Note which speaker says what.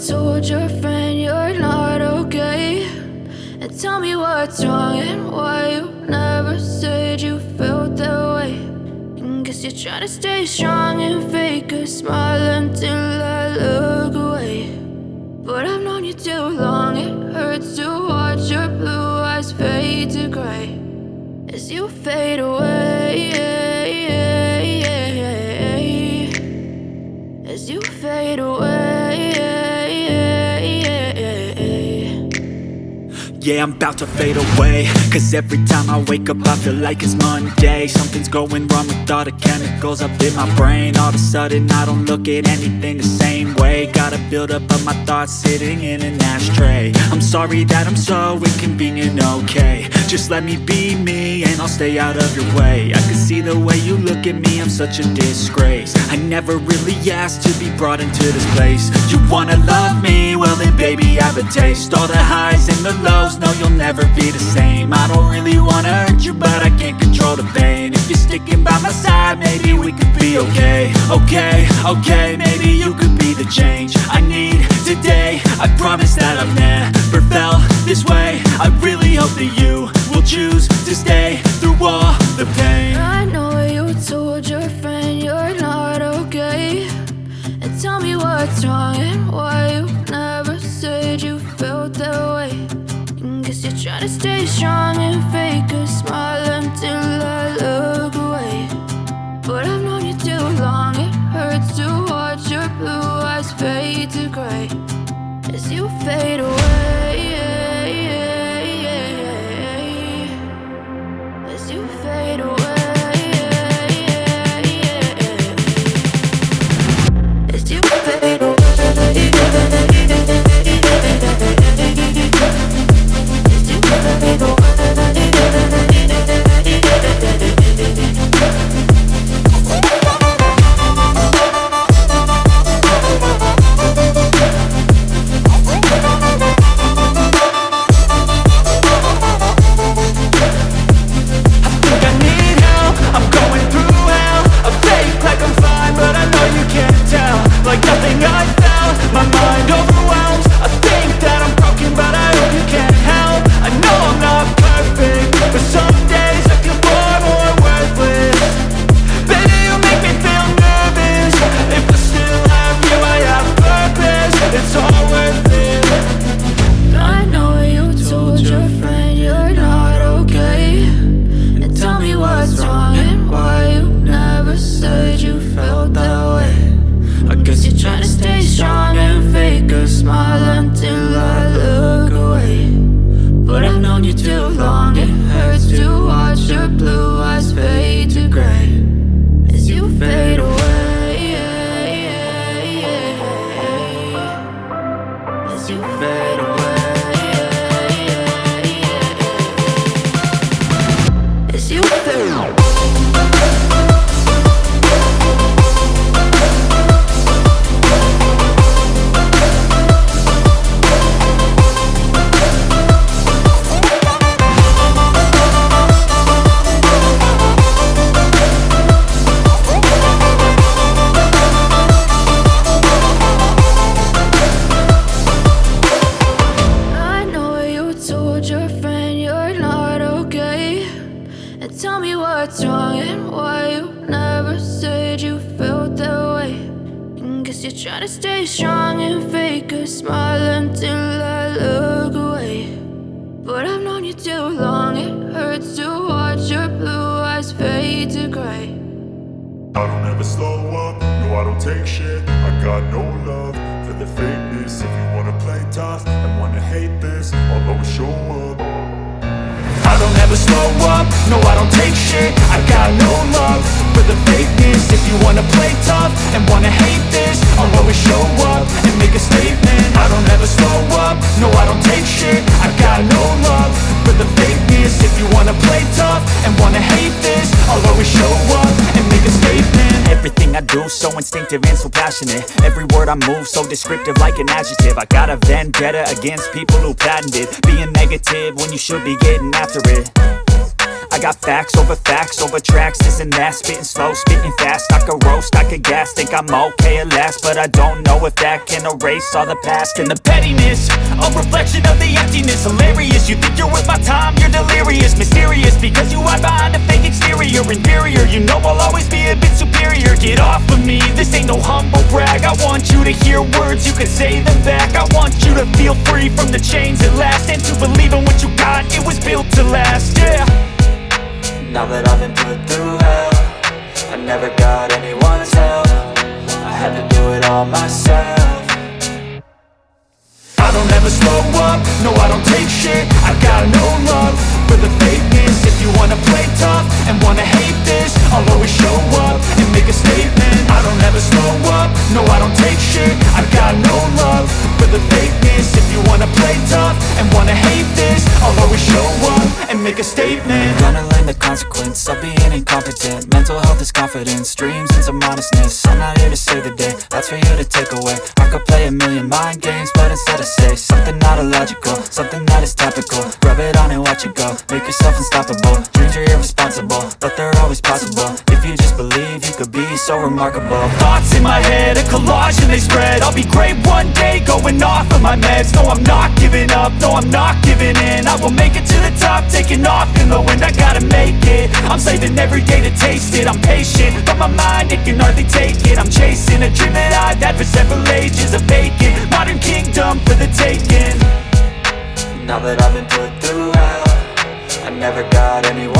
Speaker 1: told your friend you're not okay, and tell me what's wrong and why you never said you felt that way. And guess you're trying to stay strong and fake a smile until I look away. But I've known you too long, it hurts to watch your blue eyes fade to gray as you fade away, as you fade away.
Speaker 2: Yeah, I'm about to fade away, cause every time I wake up I feel like it's Monday. Something's going wrong with all the chemicals up in my brain. All of a sudden I don't look at anything the same way. Gotta build up of my thoughts sitting in an ashtray. I'm sorry that I'm so inconvenient, okay. Just let me be me and I'll stay out of your way. I can see the way you look at me, I'm such a disgrace. I never really asked to be brought into this place. You wanna love me? Well then baby have a taste. All the highs and the lows, no you'll never be the same. I don't really wanna hurt you but I can't control the pain. If you're sticking by my side maybe we could be okay. Okay, maybe you could be the change I need today. I promise that I've never felt this way. I really hope that you will choose to stay through all the pain.
Speaker 1: I know you told your friend you're not okay, and tell me what's wrong and why you never said you felt that way. And guess you're trying to stay strong and fake a smile until I look away. But I've known you too long, it hurts to watch your blue eyes fade to gray as you fade away, as you fade away, as you fade away. Try to stay strong and fake a smile until I look away. But I've known you too long, it hurts to watch your blue eyes fade to gray.
Speaker 3: I don't ever slow up, no I don't take shit. I got no love for the fakeness. If you wanna play tough and wanna hate this, I'll always show up. I don't ever slow up, no I don't take shit. I got no love for the fakeness. If you wanna play tough and wanna hate this, I'll always show up and make a statement. I don't ever slow up, no I don't take shit. I got no love for the fakeness. If you wanna play tough and wanna hate this, I'll always show up and make a statement.
Speaker 2: Everything I do so instinctive and so passionate. Every word I move so descriptive like an adjective. I got a vendetta against people who patented being negative when you should be getting after it. I got facts over tracks, this and that. Spitting slow, spitting fast, I could roast, I could gas. Think I'm okay at last, but I don't know if that can erase all the past. And the pettiness, a reflection of the emptiness. Hilarious, you think you're worth my time, you're delirious. Mysterious, because you hide behind a fake exterior. Inferior, you know I'll always be a bit superior. Get off of me, this ain't no humble brag. I want you to hear words, you can say them back. I want you to feel free from the chains at last, and to believe in what you got, it was built to last, yeah.
Speaker 4: Now that I've been put through hell, I never got anyone's help. I had to do it all myself.
Speaker 2: I don't ever slow up, no I don't take shit. I got no love for the fakeness. If you wanna play tough and wanna hate this, I'll always show up and make a statement. I don't ever slow up, no I don't take shit. I got no love for the fakeness. If you wanna play tough and wanna hate this, I'll always show up and make a statement.
Speaker 4: Gonna learn the consequence of being incompetent. Mental health is confidence, dreams and some honestness. I'm not here to save the day, that's for you to take away. I could play a million mind games, but instead I say something not illogical, something that is topical. Rub it on and watch it go, make yourself unstoppable. Dreams are irresponsible, but they're always possible. If you just believe, you could be so remarkable.
Speaker 2: Thoughts in my head, a collage and they spread. I'll be great one day, going off of my meds. No, I'm not giving up, no, I'm not giving in. I will make it to the top, taking off in the wind. I gotta make it, I'm saving every day to taste it. I'm patient, but my mind, it can hardly take it. I'm chasing a dream that I've had for several ages. A vacant, modern kingdom for the taking.
Speaker 4: Now that I've been put through hell, I never got anyone